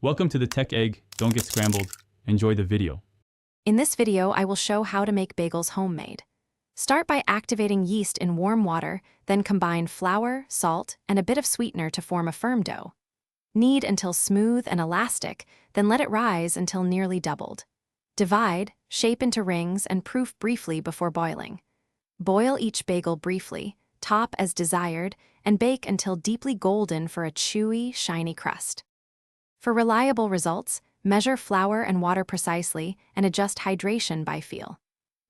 Welcome to the Tech Egg. Don't get scrambled. Enjoy the video. In this video, I will show how to make bagels homemade. Start by activating yeast in warm water, then combine flour, salt, and a bit of sweetener to form a firm dough. Knead until smooth and elastic, then let it rise until nearly doubled. Divide, shape into rings, and proof briefly before boiling. Boil each bagel briefly, top as desired, and bake until deeply golden for a chewy, shiny crust. For reliable results, measure flour and water precisely and adjust hydration by feel.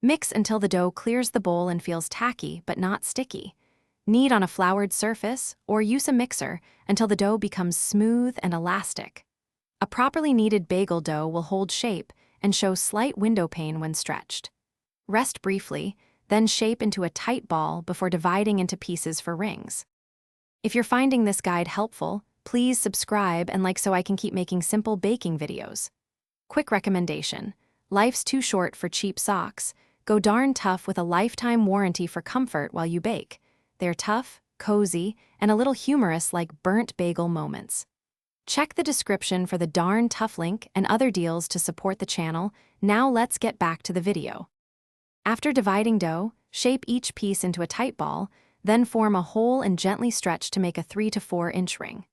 Mix until the dough clears the bowl and feels tacky but not sticky. Knead on a floured surface or use a mixer until the dough becomes smooth and elastic. A properly kneaded bagel dough will hold shape and show slight window pane when stretched. Rest briefly, then shape into a tight ball before dividing into pieces for rings. If you're finding this guide helpful, please subscribe and like so I can keep making simple baking videos. Quick recommendation: life's too short for cheap socks. Go darn tough with a lifetime warranty for comfort while you bake. They're tough, cozy, and a little humorous like burnt bagel moments. Check the description for the darn tough link and other deals to support the channel. Now let's get back to the video. After dividing dough, shape each piece into a tight ball, then form a hole and gently stretch to make a 3 to 4 inch ring.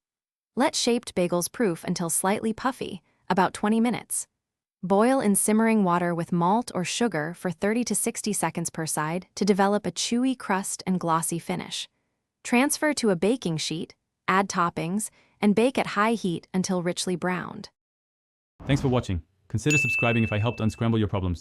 Let shaped bagels proof until slightly puffy, about 20 minutes. Boil in simmering water with malt or sugar for 30 to 60 seconds per side to develop a chewy crust and glossy finish. Transfer to a baking sheet, add toppings, and bake at high heat until richly browned. Thanks for watching. Consider subscribing if I helped unscramble your problems.